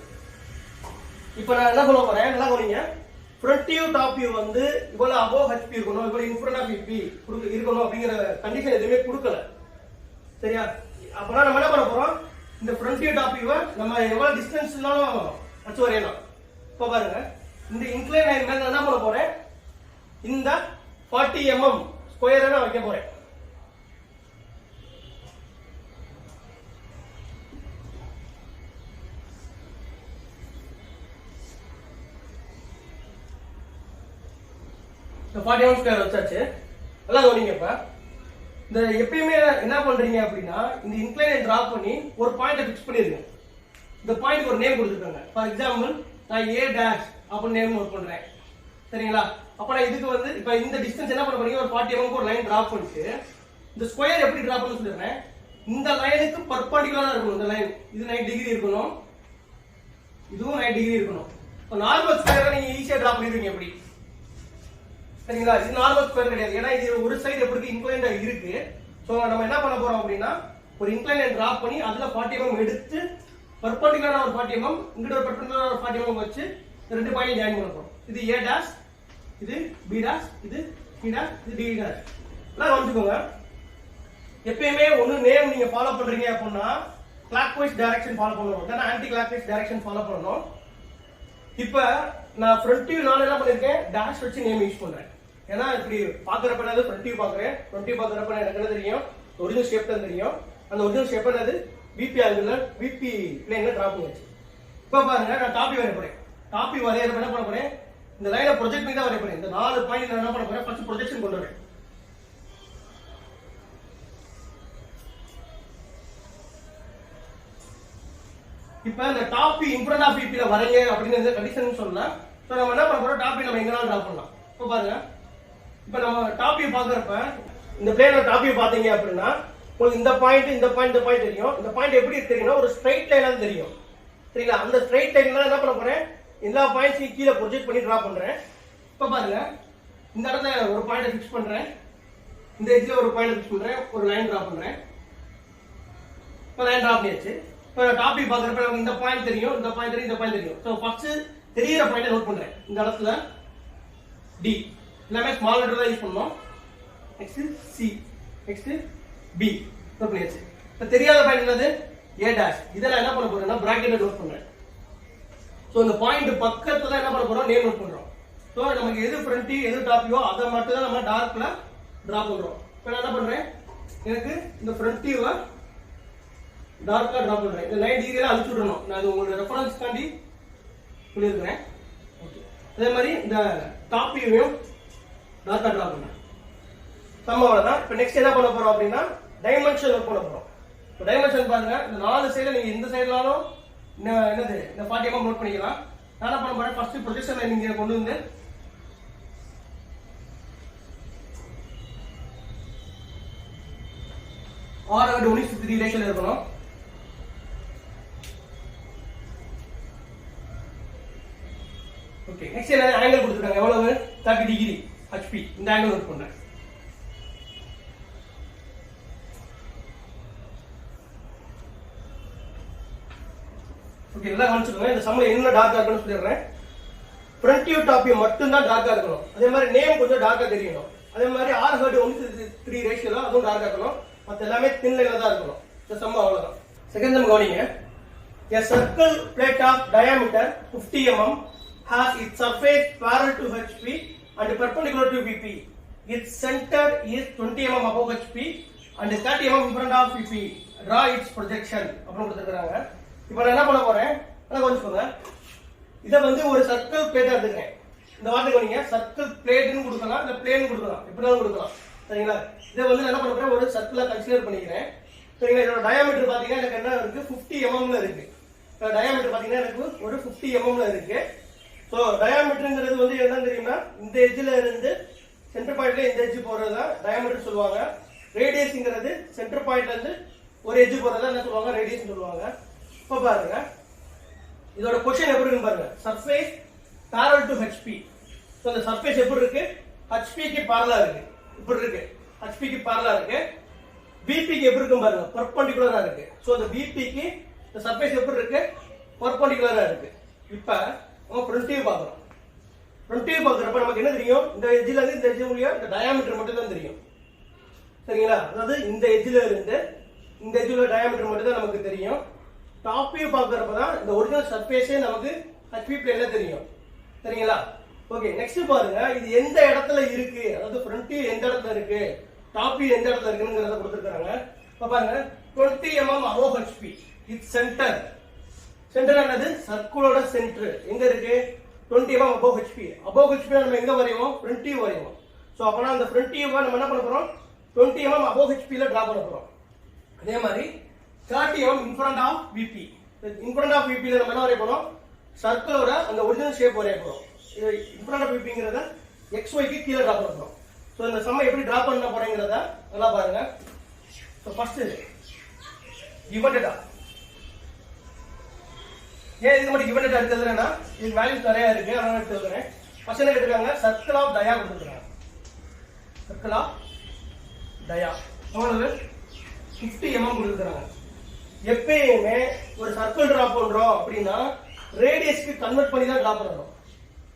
இப்போ நான் என்ன சொல்ல போறேன்? நல்லா கவனிங்க. ஃப்ரண்ட் வியூ டாப் வியூ வந்து இவ்வளவு above HP இருக்கணும், இவ்வளவு in front of VP இருக்கணும் அப்படிங்கிற கண்டிஷன் எதுவுமே கொடுக்கல. சரியா? அப்பனா நம்ம என்ன பண்ண போறோம்? இந்த ஃப்ரண்ட் வியூ டாப் வியூவை நம்ம எவ்வளவு டிஸ்டன்ஸ்னாலும் வச்சு வரையலாம். இப்போ பாருங்க, இந்த இன்க்ளைன் லைன் மேல என்ன பண்ண போறேன்? இந்த 40 mm ஸ்கொயரை நான் வைக்க போறேன். இந்த 40 mm ஸ்கொயர் வச்சாச்சு. நல்லா கவனிங்கப்பா. இந்த எப்பயுமே என்ன பண்றீங்க அப்படின்னா, இந்த இன்க்ளைனை டிரா பண்ணி ஒரு பாயிண்ட ஃபிக்ஸ் பண்ணிருங்க. இந்த பாயிண்ட் ஒரு நேம் கொடுத்துருக்காங்க. ஃபார் எக்ஸாம்பிள் நான் A டேஷ் அப்படின்னு நேம் நோட் பண்றேன். சரிங்களா? அப்ப நான் இதுக்கு வந்து இப்ப இந்த டிஸ்டன்ஸ் என்ன பண்ண போறீங்க? ஒரு 40 mm ஒரு லைன் டிரா பண்ணிட்டு இந்த ஸ்கொயர் எப்படி டிரா பண்ண சொல்றேன். இந்த லைனுக்கு பெர்பெண்டிகுலரா இருக்கணும். இந்த லைன் இது 90 டிகிரி இருக்கணும், இதுவும் 90 டிகிரி இருக்கணும். இப்போ நார்மல் ஸ்கொயரை நீங்க ஈஸியா டிரா பண்ணிடுவீங்க எப்படி? சரிங்களா? இது நார்மல் ஸ்கொயர் கிடையாது. ஏன்னா இது ஒரு சைடு எப்படி இன்க்ளைன்டா இருக்கு. சோ நம்ம என்ன பண்ண போறோம் அப்படின்னா, ஒரு இன்க்ளைன் லைன் டிரா பண்ணி அதுல 40 mm எடுத்து பெர்பெண்டிகுலரா ஒரு 40 mm, இங்க ஒரு பெர்பெண்டிகுலரா ஒரு 40 mm வச்சு ரெண்டு பாயிண்ட் ஜாயின் பண்ண போறோம். இது A டாஷ், இது B டாஷ், இது C டாஷ், இது D டாஷ். எல்லாம் கவனிச்சுக்கோங்க. எப்பயுமே ஒன்னு நேம் நீங்க ஃபாலோ பண்றீங்க அப்படின்னா கிளாக்வைஸ் டைரக்ஷன் ஃபாலோ பண்ணணும், இல்லனா ஆன்டி கிளாக்வைஸ் டைரக்ஷன் ஃபாலோ பண்ணணும். இப்போ நான் ஃப்ரண்ட் வியூ நான் என்ன பண்ணிருக்கேன்? டாஷ் வச்சு நேம் யூஸ் பண்றேன். ஏன்னா இப்படி பாக்குறப்ப நான் ஃப்ரண்ட் வியூ பாக்குறேன். ஃப்ரண்ட் வியூ பாக்குறப்ப எனக்கு என்ன தெரியும்? ஒரிஜினல் ஷேப் தான் தெரியும். அந்த ஒரிஜினல் ஷேப் என்னது? VP ஆங்கிள் VP பிளேன்ல டிரா பண்ணியாச்சு. இப்போ பாருங்க, நான் டாப் வியூ வரைய போறேன். டாப் வியூ வரையறப்ப என்ன பண்ண போறேன்? இந்த லைனை ப்ரொஜெக்ட் பண்ணி தான் வரைய போறேன். இந்த 4 பாயிண்ட் நான் என்ன பண்ண போறேன்? ஃபர்ஸ்ட் ப்ரொஜெக்ஷன் கொண்டு வரேன். இப்போ இந்த top view in front of VP ல வரைங்க அப்படிங்கற கண்டிஷன் சொன்னா, சோ நம்ம என்ன பண்ண போறோம்? டாப் வியூ நம்ம எங்கனால டிரா பண்ணலாம். இப்போ பாருங்க, இப்போ நம்ம டாப் வியூ பாக்குறப்ப இந்த பிளேன்ல டாப் வியூ பாத்தீங்க அப்படின்னா உங்களுக்கு இந்த பாயிண்ட் இந்த பாயிண்ட் இந்த பாயிண்ட் தெரியும். இந்த பாயிண்ட் எப்படி தெரியும்னா ஒரு ஸ்ட்ரைட் லைனா தெரியும். சரிங்களா? அந்த ஸ்ட்ரைட் லைன்ல என்ன பண்ண போறேன்? எல்லா பாயிண்ட்ஸையும் கீழே ப்ரொஜெக்ட் பண்ணி டிரா பண்றேன். இப்போ பாருங்க, இந்த இடத்துல ஒரு பாயிண்ட் ஃபிக்ஸ் பண்றேன், இந்த எட்ஜ்ல ஒரு பாயிண்ட் ஃபிக்ஸ் பண்றேன், ஒரு லைன் டிரா பண்றேன். இப்போ லைன் டிரா பண்ணியாச்சு. இப்போ டாபிக் பார்க்குறப்ப நமக்கு இந்த பாயிண்ட் தெரியும், இந்த பாயிண்ட் தெரியும், இந்த பாயிண்ட் தெரியும். ஸோ ஃபர்ஸ்ட் தெரியிற பாயிண்ட் நோட் பண்றேன். இந்த இடத்துல டி எல்லாமே ஸ்மால் லெட்டர் தான் யூஸ் பண்ணோம். Next c, next b note பண்ணியாச்சு. இப்போ தெரியாத பாயிண்ட் என்னது? A dash. இதெல்லாம் என்ன பண்ண போறேன்னா பிராக்கெட்ல நோட் பண்றேன். ஸோ இந்த பாயிண்ட் பக்கத்துல என்ன பண்ண போறோம்? நேம் நோட் பண்றோம். ஸோ நமக்கு எது ஃப்ரண்ட் எது டாப்பியோ அதை மட்டும் தான் நம்ம டார்க்ல டிரா பண்றோம். இப்போ நான் என்ன பண்றேன்? எனக்கு இந்த ஃப்ரண்ட் வியூவை டார்க்கா டிரா பண்றேன். இந்த 90 டிகிரில அழிச்சு விடணும். நான் அது உங்களோட ரெஃபரன்ஸ் காண்டி சொல்லியிருக்கிறேன். அதே மாதிரி இந்த டாப் வியூவையும் டார்க்கா டிரா பண்றேன். அவ்வளவுதான். இப்போ நெக்ஸ்ட் என்ன பண்ண போறோம் அப்படின்னா டைமென்ஷன் ஒர்க் பண்ண போறோம். இப்போ டைமென்ஷன் பாருங்க, இந்த 4 சைடுல நீங்க எந்த சைடுலாலும் என்னது இந்த 40 mm நோட் பண்ணிக்கலாம். நான் என்ன பண்ண போறேன்? ஃபர்ஸ்ட் ப்ரொஜெக்ஷன் லைன் இங்க கொண்டு வந்து 6:1:3 ரேஷியோல இருக்கணும். ஓகே, நெக்ஸ்ட் என்ன ஆங்கிள் கொடுத்துருக்காங்க? எவ்வளவு? 30 டிகிரி HP. இந்த ஆங்கிள் நோட் பண்றேன். ஓகே, எல்லாம் கவனிச்சுக்கோங்க. இந்த சம்ல என்ன டார்க்கா இருக்குன்னு சொல்லிடுறேன். ஃப்ரண்ட் வியூ டாப் வியூ மட்டும் தான் டார்க்கா இருக்கணும். அதே மாதிரி நேம் கொஞ்சம் டார்க்கா தெரியணும். அதே மாதிரி 6:1:3 ரேஷியோல அதுவும் டார்க்கா இருக்கணும். மற்ற எல்லாமே தின் லைன்ல தான் இருக்கணும். இந்த சம் அவ்வளவுதான். செகண்ட் சம் கவனிங்க. A circle plate of diameter 50 mm has its surface parallel to HP and perpendicular to VP. Its center is 20 mm above HP and 30 mm in front of VP. Draw its projection. அப்படின்னு கொடுத்துருக்காங்க. இப்போ நான் என்ன பண்ண போறேன்? கொஞ்சம் இதை வந்து ஒரு சர்க்கிள் பிளேட்டா எடுத்துக்கிறேன். இந்த வார்த்தை கவனிங்க. சர்க்கிள் பிளேட்னு கொடுக்கலாம், இல்ல பிளேன் கொடுக்கலாம், எப்படினாலும் கொடுக்கலாம். சரிங்களா? இதை வந்து நான் என்ன பண்ண போறேன்? ஒரு சர்க்கிளா கன்சிடர் பண்ணிக்கிறேன். சரிங்களா? இதோட டயாமீட்டர் பாத்தீங்கன்னா எனக்கு என்ன இருக்கு? 50 mm இருக்கு. டயாமீட்டர் பாத்தீங்கன்னா எனக்கு ஒரு 50 mm இருக்கு. ஸோ டயாமீட்டர்ங்கிறது வந்து என்னன்னு தெரியுமா? இந்த எட்ஜ்ல இருந்து சென்டர் பாயிண்ட்ல இந்த எட்ஜ் போறதுதான் டயாமீட்டர் சொல்லுவாங்க. ரேடியஸ்ங்கிறது சென்டர் பாயிண்ட்ல இருந்து ஒரு எட்ஜ் போறதா என்ன சொல்லுவாங்க? ரேடியஸ் சொல்லுவாங்க. இப்போ பாருங்க, இதோட பொசிஷன் எப்படி இருக்கு பாருங்க. Surface parallel to HP. So இந்த சர்ஃபேஸ் எப்படி இருக்கு? HP க்கு parallel இருக்கு. இப்படி இருக்கு. HP க்கு parallel இருக்கு. VP க்கு எப்படி இருக்கு பாருங்க? பெர்பெண்டிகுலரா இருக்கு. சோ இந்த VP க்கு இந்த சர்ஃபேஸ் எப்படி இருக்கு? பெர்பெண்டிகுலரா இருக்கு. இப்ப நம்ம ஃப்ரண்ட் வியூ பார்க்கறோம். ஃப்ரண்ட் வியூ பார்க்கறப்ப நமக்கு என்ன தெரியும்? இந்த எட்ஜ்ல இருந்து இந்த எட்ஜ் முடிய இந்த டயாமீட்டர் மட்டும் தான் தெரியும். சரிங்களா? அதாவது இந்த எட்ஜ்ல இருந்து இந்த எட்ஜ்ல டயாமீட்டர் மட்டும் தான் நமக்கு தெரியும். டாப் வியூ பார்க்கறப்ப தான் இந்த ஒரிஜினல் சர்ஃபேஸே நமக்கு HP பிளேன்ல தெரியும். சரிங்களா? ஓகே, நெக்ஸ்ட் பாருங்க, இது எந்த இடத்துல இருக்கு? அதாவது ஃப்ரண்ட் வியூ எந்த இடத்துல இருக்கு, டாப் வியூ எந்த இடத்துல இருக்குங்கறத கொடுத்திருக்காங்க. இப்ப பாருங்க, 20 mm above HP. It centre. Centre என்னது? சர்க்கிளோட சென்டர் எங்க இருக்கு? 20 mm above HP. above HP நம்ம எங்க வரைவோம்? ஃப்ரண்ட் வியூ வரைவோம். சோ அப்பனா அந்த ஃப்ரண்ட் வியூவை நம்ம என்ன பண்ண போறோம்? 20 mm above HP ல டிரா பண்ண போறோம். அதே மாதிரி 30 mm in front of VP. in front of VP ல நம்ம என்ன வரைய போறோம்? சர்க்கிளோட அந்த ஒரிஜினல் ஷேப் வரைய போறோம். இது in front of VPங்கறத XY க்கு கீழ டிரா பண்ண போறோம். சோ இந்த சம்ம எப்படி டிரா பண்ண போறேங்கறத நல்லா பாருங்க. So first given data. ஏன் இது மட்டும் given data எடுத்துறேன்னா இது வேல்யூஸ் நிறைய இருக்கு, அதனால எடுத்துறேன். ஃபர்ஸ்ட் என்ன கேட்டிருக்காங்க? சர்க்கிள் ஆஃப் டயா கொடுத்திருக்காங்க. சர்க்கிள் ஆஃப் டயா எவ்வளவு? 50 mm கொடுத்திருக்காங்க. எப்பயுமே ஒரு சர்க்கிள் டிரா பண்றோம் அப்படின்னா ரேடியஸ்க்கு கன்வெர்ட் பண்ணி தான் டிரா பண்ணணும்.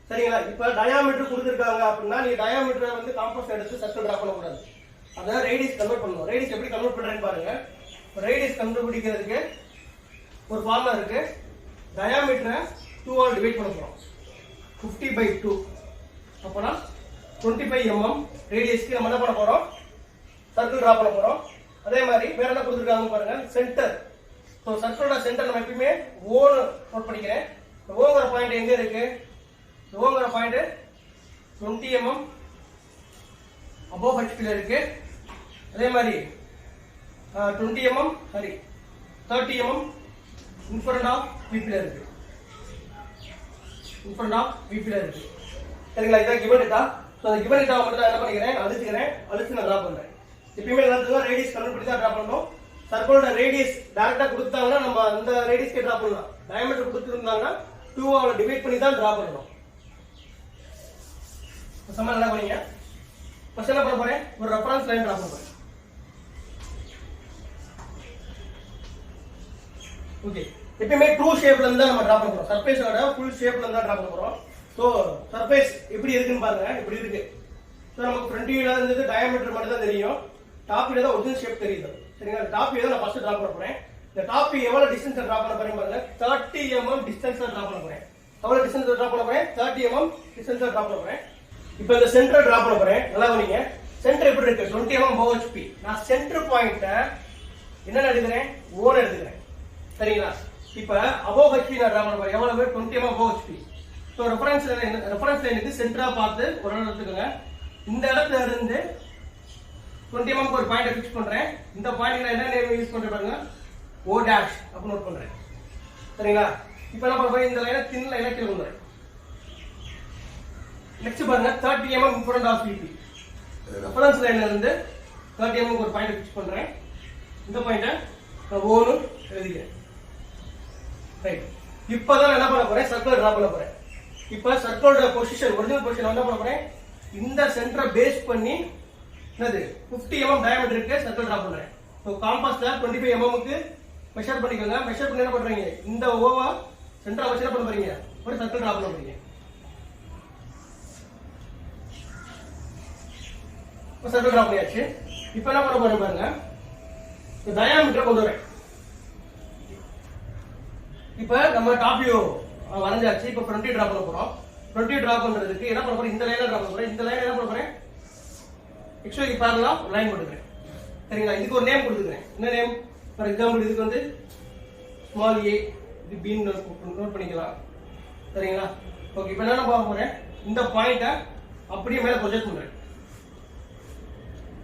சரிங்களா? இப்ப டயாமீட்டர் கொடுத்திருக்காங்க அப்படின்னா நீ டயாமீட்டரை வந்து காம்பஸ் எடுத்து சர்க்கிள் டிரா பண்ண கூடாது. அதான் ரேடியஸ் கன்வெர்ட் பண்ணணும். ரேடியஸ் எப்படி கன்வெர்ட் பண்றேன்னு பாருங்க. ரேடியஸ் கண்டுபிடிக்கிறதுக்கு ஒரு ஃபார்முலா இருக்கு. டயாமீட்டரை 2 ஆல் டிவைட் பண்ண போறோம். 50/2 அப்பனா 25 mm ரேடியஸ்க்கு நம்ம என்ன பண்ண போறோம்? சர்க்கிள் டிரா பண்ண போறோம். அதே மாதிரி வேற என்ன கொடுத்திருக்காங்க பாருங்க. சென்டர். சோ சர்க்கிளோட சென்டர் நம்ம எப்பவுமே O நோட் பண்ணிக்கிறேன். ஓங்கற பாயிண்ட் எங்க இருக்கு? ஓங்கற பாயிண்ட் 20 mm above HP ல இருக்கு. அதே மாதிரி 20 mm 30 mm in front of VP ல இருக்கு. in front of VP ல இருக்கு. சரிங்களா? இதான் given data. சோ அந்த given data மட்டும் நான் என்ன பண்ணிக்கிறேன்? அழிச்சு நான் டிரா பண்றேன். எப்பவுமே எல்லாத்துக்கும் ரேடியஸ் கன்வெர்ட் பண்ணி தான் டிரா பண்ணணும். சர்க்கிளோட ரேடியஸ் டைரக்டா கொடுத்தாங்கன்னா நம்ம அந்த ரேடியஸ்க்கு டிரா பண்ணலாம். டயாமீட்டர் கொடுத்திருந்தாங்கன்னா 2 ஆல டிவைட் பண்ணி தான் டிரா பண்ணனும். சம நல்லா கவனிங்க. ஃபர்ஸ்ட் என்ன பண்ண போறேன்? ஒரு ரெஃபரன்ஸ் லைன் டிரா பண்ண போறேன். ஓகே, எப்பவுமே ட்ரூ ஷேப்ல இருந்தா நம்ம டிரா பண்ண போறோம். சர்ஃபேஸோட ஃபுல் ஷேப்ல இருந்தா டிரா பண்ண போறோம். சோ சர்ஃபேஸ் எப்படி இருக்குன்னு பாருங்க. இப்படி இருக்கு. சோ நமக்கு ஃப்ரண்ட் வியூல இருந்து டயாமீட்டர் மட்டும் தான் தெரியும். டாப் வியூல தான் ஒரிஜினல் ஷேப் தெரியுது. சரிங்களா? டாப் வியூ தான் நான் ஃபர்ஸ்ட் டிரா பண்ண போறேன். இந்த டாப் வியூ எவ்வளவு டிஸ்டன்ஸ் டிரா பண்ண போறேன் பாருங்க. 30 mm டிஸ்டன்ஸ் டிரா பண்ண போறேன். எவ்வளவு டிஸ்டன்ஸ் டிரா பண்ண போறேன்? 30 mm டிஸ்டன்ஸ் டிரா பண்ண போறேன். இப்போ இந்த சென்டர் டிரா பண்ண போறேன். நல்லா கவனிங்க. சென்டர் எப்படி இருக்கு? 20 mm OHP. நான் சென்டர் பாயிண்ட என்ன எடுக்கிறேன்? O எடுக்கிறேன். சரிங்களா? இப்போ above HP நான் டிரா பண்ண போறேன். எவ்வளவு? 20 mm OHP. சோ ரெஃபரன்ஸ் லைனுக்கு சென்டரா பார்த்து ஒரு இடம் எடுத்துக்கோங்க. இந்த இடத்துல இருந்து 20 mm ஒரு பாயிண்ட் ஃபிக்ஸ் பண்றேன். இந்த பாயிண்ட்ல என்ன நேம் யூஸ் பண்றேன் பாருங்க. O dash அப்ப நோட் பண்றேன். சரிங்களா? இப்போ என்ன பண்ண போறேன்? இந்த லைனை தின் லைனா கீழ கொண்டு வரேன். நெக்ஸ்ட் பாருங்க 30 mm in front of VP. Reference லைன்ல இருந்து 30 mm ஒரு பாயிண்ட் ஃபிக்ஸ் பண்றேன். இந்த பாயிண்ட நான் O னு எழுதிக்கிறேன். ரைட். இப்போதான் என்ன பண்ண போறேன்? சர்க்கிள் டிரா பண்ண போறேன். இப்போ சர்க்கிளோட பொசிஷன் ஒரிஜினல் பொசிஷன் என்ன பண்ண போறேன்? இந்த சென்டரை பேஸ் பண்ணி என்னது 50 mm டயாமீட்டர் இருக்கு சர்க்கிள் டிரா பண்றேன். சோ காம்பஸ்ல 25 mm க்கு மெஷர் பண்ணிக்கோங்க. மெஷர் பண்ணி என்ன பண்றீங்க? இந்த ஓவா சென்டரா வச்சு என்ன பண்ண போறீங்க? ஒரு சர்க்கிள் டிரா பண்ண போறீங்க. இப்போ சர்க்கிள் டிரா பண்ணியாச்சு. இப்போ என்ன பண்ண போறேன் பாருங்க. இந்த டயாமீட்டர் கொண்டு வரேன். இப்போ நம்ம டாப் வியூ வரைஞ்சாச்சு. இப்போ ஃப்ரண்ட் வியூ டிரா பண்ண போறோம். ஃப்ரண்ட் வியூ டிரா பண்றதுக்கு என்ன பண்ண போறேன்? இந்த லைனை டிரா பண்ண போறேன். இந்த லைனை என்ன பண்ண போறேன்? XY parallel லைன் போட்டுக்கிறேன். சரிங்களா? இதுக்கு ஒரு நேம் கொடுத்துக்கிறேன். என்ன நேம்? ஃபார் எக்ஸாம்பிள் இதுக்கு வந்து ஸ்மால் a, இது b ன்னு நோட் பண்ணிக்கலாம். சரிங்களா? ஓகே, இப்போ என்ன பார்க்க போறேன்? இந்த பாயிண்ட அப்படியே மேல ப்ரொஜெக்ட் பண்றேன்.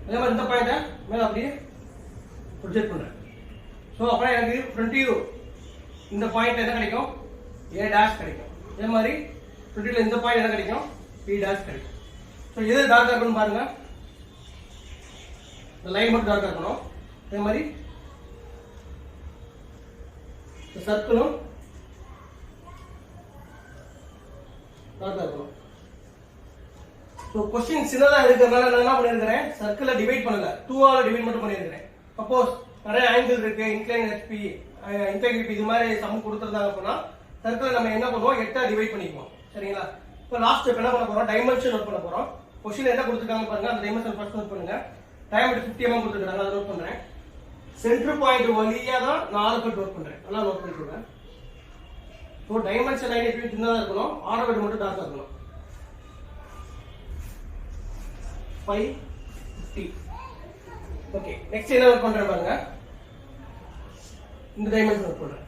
அதே மாதிரி இந்த பாயிண்ட மேல அப்படியே ப்ரொஜெக்ட் பண்றேன். சோ அப்புறம் எனக்கு ஃப்ரண்ட் வியூ இந்த பாயிண்ட் என்ன கிடைக்கும்? a டாஷ் கிடைக்கும். அதே மாதிரி ஃப்ரண்ட் வியூல இந்த பாயிண்ட் என்ன கிடைக்கும்? b டாஷ் கிடைக்கும். சோ எது டார்க்கா இருக்குன்னு பாருங்க. இந்த லைன் மட்டும் டார்க்கா இருக்கணும். அதே மாதிரி இந்த சர்க்கிளும் டார்க்கா இருக்கணும். சோ क्वेश्चन சின்னதா இருக்கிறதுனால நான் என்ன பண்ணிருக்கேன்? சர்க்கிளை டிவைட் பண்ணல, 2 ஆல டிவைட் மட்டும் பண்ணிருக்கேன். சப்போஸ் நிறைய ஆங்கிள் இருக்கு, இன்க்ளைன் HP, இன்டெகிரிட்டி இது மாதிரி சம் கொடுத்திருந்தாங்க அப்படின்னா சர்க்கிளை நம்ம என்ன பண்ணுவோம்? 8 ஆ டிவைட் பண்ணிக்குவோம். சரிங்களா? இப்போ லாஸ்ட் ஸ்டெப் என்ன பண்ண போறோம்? டைமென்ஷன் நோட் பண்ண போறோம். क्वेश्चन என்ன கொடுத்திருக்காங்க பாருங்க. அந்த டைமென்ஷன் ஃபர்ஸ்ட் நோட் பண்ணுங்க. டயாமீட்டர் 50 mm கொடுத்திருக்காங்க. அதை நோட் பண்றேன். சென்டர் பாயிண்ட் வழியா தான் 4 கட் நோட் பண்றேன். நல்லா நோட் பண்ணிக்கோங்க. சோ டைமென்ஷன் லைன் எப்படி சின்னதா இருக்கணும், ஆர்டர் மட்டும் டார்க்கா இருக்கணும். 550. ஓகே, நெக்ஸ்ட் என்ன நோட் பண்றேன் பாருங்க. இந்த டைமென்ஷன் நோட் பண்றேன்.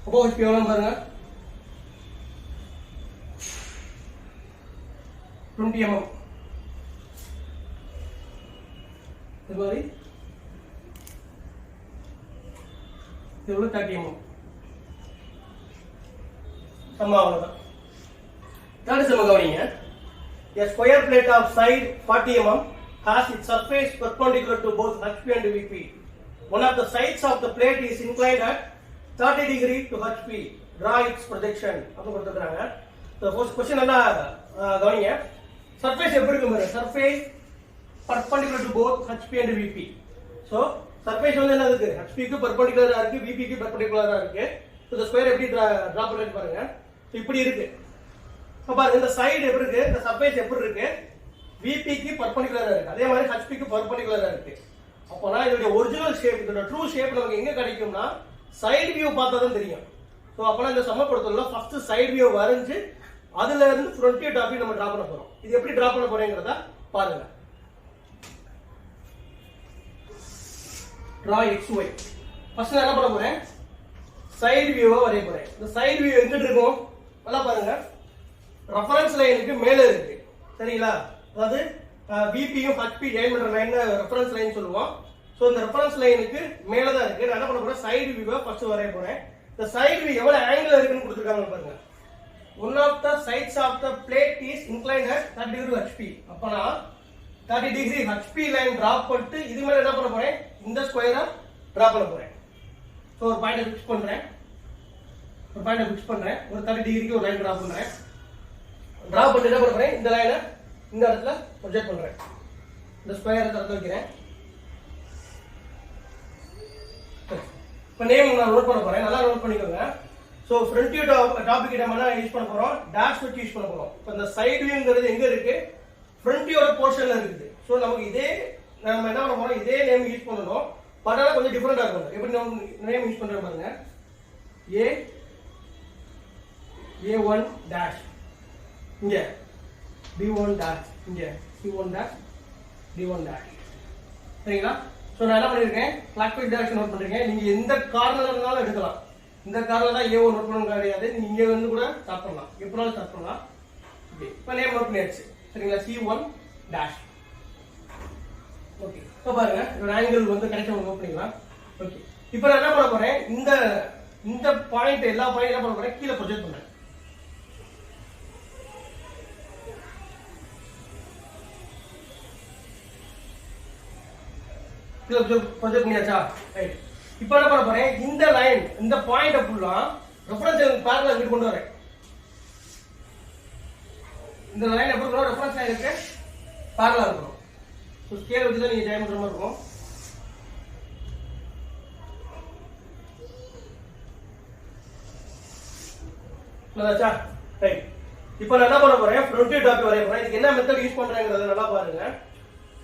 அப்போ HP எவ்வளவு பாருங்க? 20 mm. இது மாதிரி எவ்வளவு? 30 mm. சமமா அவ்வளவுதான். தேர்ட் சம் கவனிங்க. A square plate of side 40 mm has its surface perpendicular to both HP and VP. One of the sides of the plate is inclined at 30 degree to HP. Draw its projection. அப்ப கொடுத்திருக்காங்க. the first question என்ன கவனிங்க. surface எப்படி இருக்கு பாருங்க. surface perpendicular to both HP and VP. so surface வந்து என்ன இருக்கு? HP க்கு perpendicular ஆ இருக்கு, VP க்கு perpendicular ஆ இருக்கு. so the square எப்படி டிரா பண்றது பாருங்க. so இப்படி இருக்கு. அப்ப பாருங்க இந்த சைடு எப்படி இருக்கு? இந்த surface எப்படி இருக்கு? VP க்கு perpendicular ஆ இருக்கு. அதே மாதிரி HP க்கு perpendicular ஆ இருக்கு. அப்பனா இதோட ஒரிஜினல் ஷேப், இதோட ட்ரூ ஷேப் நமக்கு எங்க கிடைக்கும்னா சைடு வியூ பார்த்தா தான் தெரியும். சோ அப்பனா இந்த சம்ம பொறுத்தவரை ஃபர்ஸ்ட் சைடு வியூ வரைஞ்சு அதுல இருந்து ஃப்ரண்ட் வியூ டாப் வியூ நம்ம டிரா பண்ண போறோம். இது எப்படி டிரா பண்ண போறேங்கறத பாருங்க. draw XY. ஃபர்ஸ்ட் நான் என்ன பண்ண போறேன்? சைடு வியூவை வரைய போறேன். இந்த சைடு வியூ எங்க இருக்கும்? நல்லா பாருங்க. ரெஃபரன்ஸ் லைனுக்கு மேல இருக்கு. சரிங்களா? அதாவது VP யும் HP ஜாயின் பண்ற லைன் ரெஃபரன்ஸ் லைன் சொல்லுவோம். சோ இந்த ரெஃபரன்ஸ் லைனுக்கு மேல தான் இருக்கு. நான் என்ன பண்ண போறேன்? சைடு வியூவை ஃபர்ஸ்ட் வரைய போறேன். இந்த சைடு வியூ எவ்வளவு ஆங்கிள் இருக்குன்னு கொடுத்திருக்காங்க பாருங்க. one of the sides of the plate is inclined at 30 degree HP. அப்பனா 30 degree HP லைன் டிராப் பண்ணிட்டு இது மேல என்ன பண்ண போறேன்? இந்த ஸ்கொயரை டிரா பண்ண போறேன். சோ ஒரு பாயிண்ட் ஃபிக்ஸ் பண்றேன். ஒரு பாயிண்ட் ஃபிக்ஸ் பண்றேன். ஒரு 30 டிகிரிக்கு ஒரு லைன் டிரா பண்றேன். டிரா பண்ணி என்ன பண்றேன், இந்த லைனை இந்த இடத்துல ப்ரொஜெக்ட் பண்றேன். இந்த ஸ்கொயர் இடத்துல வைக்கிறேன். இப்போ நேம் நான் நோட் பண்ண போறேன். நல்லா நோட் பண்ணிக்கோங்க. ஸோ ஃப்ரண்ட் வியூ டாபிக் நம்ம யூஸ் பண்ண போறோம், டேஷ் வச்சு யூஸ் பண்ண போறோம். இப்போ இந்த சைடு வியூங்கிறது எங்க இருக்கு, ஃப்ரண்ட் வியூவோட போர்ஷன்ல இருக்குது. ஸோ நமக்கு இதே நம்ம என்ன பண்ண போறோம், இதே நேம் யூஸ் பண்ணணும். பட் ஆனால் கொஞ்சம் டிஃபரெண்டா இருக்கும். எப்படி நம்ம நேம் யூஸ் பண்றோம் பாருங்க. A1 டேஷ் இங்க, B1 டேஷ் இங்க, C1 டேஷ், D1 டேஷ். சரிங்களா? ஸோ நான் என்ன பண்ணிருக்கேன், கிளாக்வைஸ் டைரக்ஷன் நோட் பண்றீங்க. நீங்க எந்த கார்னர்ல இருந்தாலும் எடுக்கலாம். இந்த கார்னர்ல தான் A1 நோட் பண்ணணும் கிடையாது. நீங்க இங்க வந்து கூட ஸ்டார்ட் பண்ணலாம், எப்பனாலும் ஸ்டார்ட் பண்ணலாம். இப்போ நேம் நோட் பண்ணியாச்சு. சரிங்களா? C1 dash. ஓகே, இப்போ பாருங்க இதோட ஆங்கிள் வந்து கரெக்டா நோட் பண்ணிக்கலாம். ஓகே, இப்போ நான் என்ன பண்ண போறேன், இந்த பாயிண்ட் எல்லா பாயிண்ட் என்ன பண்ண போறேன், கீழே ப்ரொஜெக்ட் பண்றேன். கீழே ப்ரொஜெக்ட் பண்ணியாச்சா? ரைட். இப்போ என்ன பண்ண போறேன், இந்த லைன் இந்த பாயிண்ட் ஃபுல்லா ரெஃபரன்ஸ் பேரலல் இங்க கொண்டு வரேன். இந்த லைன் எப்படி இருக்கணும், ரெஃபரன்ஸ் லைன் இருக்கு பேரலல் இருக்கணும். ஸோ ஸ்கேல் வச்சு தான் நீங்க ஜாயின் பண்ற மாதிரி இருக்கும். நல்லாச்சா? ரைட். இப்போ நான் என்ன பண்ண போறேன், ஃப்ரண்ட் வியூ டாபிக் வரைய போறேன். இதுக்கு என்ன மெத்தட் யூஸ் பண்றேங்கறத நல்லா பாருங்க.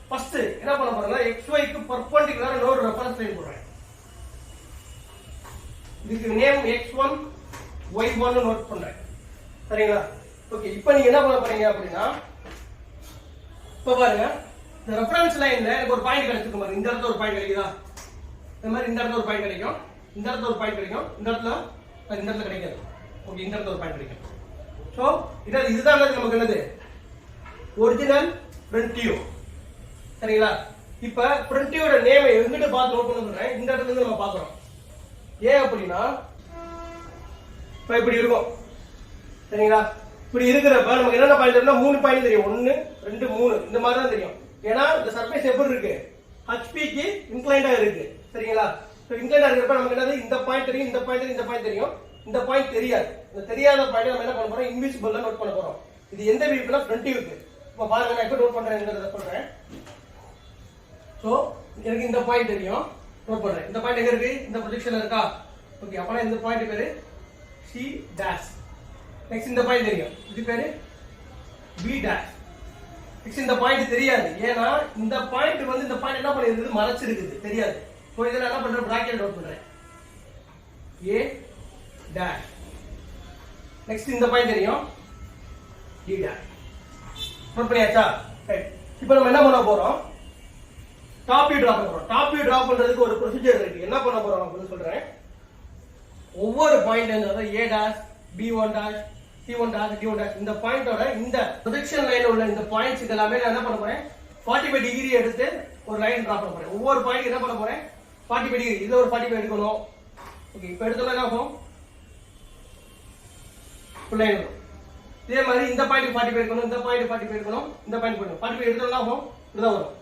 ஃபர்ஸ்ட் என்ன பண்ண போறேன்னா, XY க்கு பெர்பெண்டிகுலரா இன்னொரு ரெஃபரன்ஸ் லைன் போடுறேன். இதுக்கு நேம் X1 Y1 னு நோட் பண்றேன். சரிங்களா? ஓகே, இப்போ நீங்க என்ன பண்ண போறீங்க அப்படினா, இப்போ பாருங்க இந்த ரெஃபரன்ஸ் லைன்ல எனக்கு ஒரு பாயிண்ட் கிடைச்சிருக்கு பாருங்க. இந்த இடத்துல ஒரு பாயிண்ட் கிடைக்குதா, இந்த மாதிரி இந்த இடத்துல ஒரு பாயிண்ட் கிடைக்கும், இந்த இடத்துல ஒரு பாயிண்ட் கிடைக்கும், இந்த இடத்துல கிடைக்காது. ஓகே, இந்த இடத்துல ஒரு பாயிண்ட் கிடைக்கும். சோ இதுதான் நமக்கு என்னது, ஒரிஜினல் ஃப்ரண்ட் வியூ. சரிங்களா? இப்போ ஃப்ரண்ட் வியூவோட நேமை எங்கிட்ட பார்த்து நோட் பண்ண சொல்றேன். இந்த இடத்துல இருந்து நம்ம பார்க்கறோம். ஏன் அப்படின்னா, இப்போ இப்படி இருக்கும். சரிங்களா? இப்படி இருக்கிறப்ப நமக்கு என்னென்ன பாயிண்ட் இருக்குன்னா 3 பாயிண்ட் தெரியும். 1 2 3 இந்த மாதிரி தான் தெரியும். ஏன்னா இந்த சர்ஃபேஸ் எப்படி இருக்கு, ஹெச்பிக்கு இன்க்ளைண்டா இருக்கு. சரிங்களா? சோ இன்க்ளைண்டா இருக்கிறப்ப நமக்கு என்னது, இந்த பாயிண்ட் தெரியும், இந்த பாயிண்ட் தெரியும், இந்த பாயிண்ட் தெரியும், இந்த பாயிண்ட் தெரியாது. இந்த தெரியாத பாயிண்ட் நம்ம என்ன பண்ண போறோம், இன்விசிபிள்ல நோட் பண்ண போறோம். இது எந்த வியூக்குனா ஃப்ரண்ட் வியூக்கு. இப்போ பாருங்க நான் எப்படி நோட் பண்றேங்கிறத சொல்றேன். சோ எனக்கு இந்த பாயிண்ட் தெரியும், நோட் பண்றேன். இந்த பாயிண்ட் எங்க இருக்கு, இந்த ப்ரொஜெக்ஷன்ல இருக்கா? ஓகே, அப்பனா இந்த பாயிண்ட் பேரு C டேஷ். நெக்ஸ்ட் இந்த பாயிண்ட் தெரியும், இது பேரு B டேஷ். நெக்ஸ்ட் இந்த பாயிண்ட் தெரியாது. ஏன்னா இந்த பாயிண்ட் வந்து இந்த பாயிண்ட் என்ன பண்ணிருக்குது, மறைச்சிருக்குது, தெரியாது. சோ இதெல்லாம் என்ன பண்றேன், பிராக்கெட் நோட் பண்றேன். A dash. நெக்ஸ்ட் இந்த பாயிண்ட் தெரியும், D டேஷ். நோட் பண்ணியாச்சா? ரைட். இப்போ நம்ம என்ன பண்ண போறோம், டாப் வியூ டிரா பண்ண போறோம். டாப் வியூ டிரா பண்றதுக்கு ஒரு ப்ரொசீஜர் இருக்கு. என்ன பண்ண போறோம் அப்படின்னு சொல்றேன். ஒவ்வொரு பாயிண்ட் அதாவது A dash, B1 dash, C1 dash, D1 dash, இந்த பாயிண்டோட இந்த ப்ரொஜெக்ஷன் லைன்ல உள்ள இந்த பாயிண்ட்ஸ் எல்லாமே நான் என்ன பண்ண போறேன், 45 டிகிரி எடுத்து ஒரு லைன் டிரா பண்ண போறேன். ஒவ்வொரு பாயிண்ட் என்ன பண்ண போறேன், 45 டிகிரி. இதுல ஒரு 45 எடுக்கணும். ஓகே, இப்போ எடுத்தோம்னா என்ன ஆகும், ஃபுல் லைன் வரும். இதே மாதிரி இந்த பாயிண்ட் 45 எடுக்கணும், இந்த பாயிண்ட் 45 எடுக்கணும், இந்த பாயிண்ட் 45 எடுத்தோம்னா ஆகும், இதுதான் வரும்.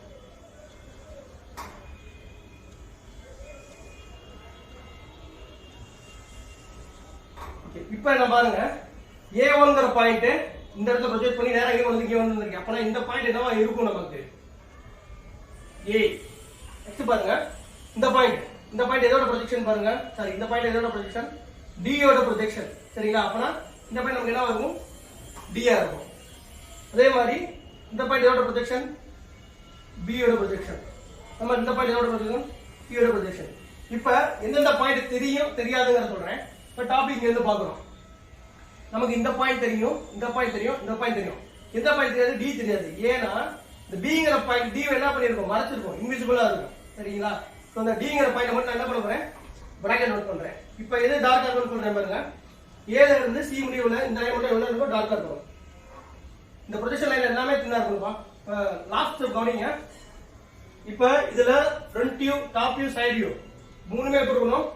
இப்போ என்ன பாருங்க, A1ங்கற பாயிண்ட் இந்த இடத்துல ப்ரொஜெக்ட் பண்ணி நேரா இங்க வந்துருக்கு. அப்பனா இந்த பாயிண்ட் என்னவா இருக்கும் நமக்கு, A. நெக்ஸ்ட் பாருங்க இந்த பாயிண்ட் எதோட ப்ரொஜெக்ஷன் பாருங்க, சாரி இந்த பாயிண்ட் எதோட ப்ரொஜெக்ஷன், D யோட ப்ரொஜெக்ஷன். சரிங்களா? அப்பனா இந்த பாயிண்ட் நமக்கு என்ன இருக்கும், D ஆ இருக்கும். அதே மாதிரி இந்த பாயிண்ட் எதோட ப்ரொஜெக்ஷன், B யோட ப்ரொஜெக்ஷன். நம்ம இந்த பாயிண்ட் எதோட ப்ரொஜெக்ஷன், C யோட ப்ரொஜெக்ஷன். இப்போ எந்தெந்த பாயிண்ட் தெரியும் தெரியாதுங்கற சொல்றேன். இப்போ டாபிக் இங்க இருந்து பார்க்கறோம். நமக்கு இந்த பாயிண்ட் தெரியும், இந்த பாயிண்ட் தெரியும், இந்த பாயிண்ட் தெரியும். எந்த பாயிண்ட் தெரியாது, D தெரியாது. ஏன்னா இந்த Bங்கற பாயிண்ட் D என்ன பண்ணிருக்கோம், மறைச்சிருக்கோம், இன்விசிபிளா இருக்கும். சரிங்களா? சோ அந்த Dங்கற பாயிண்ட் மட்டும் நான் என்ன பண்ண போறேன், பிராக்கெட் நோட் பண்றேன். இப்போ எது டார்க்கா இருக்குன்னு சொல்றேன் பாருங்க. A ல இருந்து C முடிவுல இந்த லைன் மட்டும் எவ்வளவு இருக்கும், டார்க்கா இருக்கும். இந்த ப்ரொஜெக்ஷன் லைன் எல்லாமே தின்னா இருக்கும்பா. லாஸ்ட் கவனிங்க. இப்போ இதுல front view, top view, side view மூணுமே எப்படி இருக்கணும்,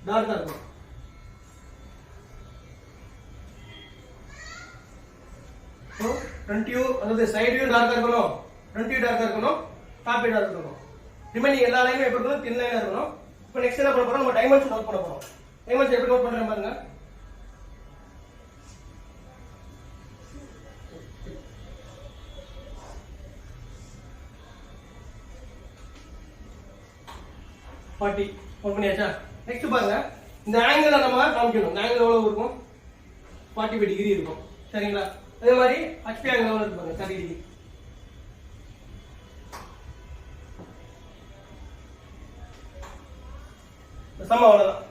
டார்க்கா இருக்கும். ஃப்ரண்ட் வியூ அதாவது சைடு வியூ டார்க்கா இருக்கணும், ஃப்ரண்ட் வியூ டார்க்கா இருக்கணும், டாப் வியூ டார்க்கா இருக்கணும். ரிமைனிங் எல்லா லைனும் எப்படி இருக்கணும், தின் லைனா இருக்கணும். இப்போ நெக்ஸ்ட் என்ன பண்ண போறோம், நம்ம டைமென்ஷன் நோட் பண்ண போறோம். டைமென்ஷன் எப்படி நோட் பண்றேன் பாருங்க. 40 நோட் பண்ணியாச்சா? நெக்ஸ்ட் பாருங்க, இந்த ஆங்கிளை நம்ம காமிக்கணும். இந்த ஆங்கிள் எவ்வளவு இருக்கும்? 45 டிகிரி இருக்கும். சரிங்களா? அதே மாதிரி HP ஆங்கிள் எவ்வளவு இருக்கு பாருங்க, 30 டிகிரி. சமம் அவ்வளவுதான்.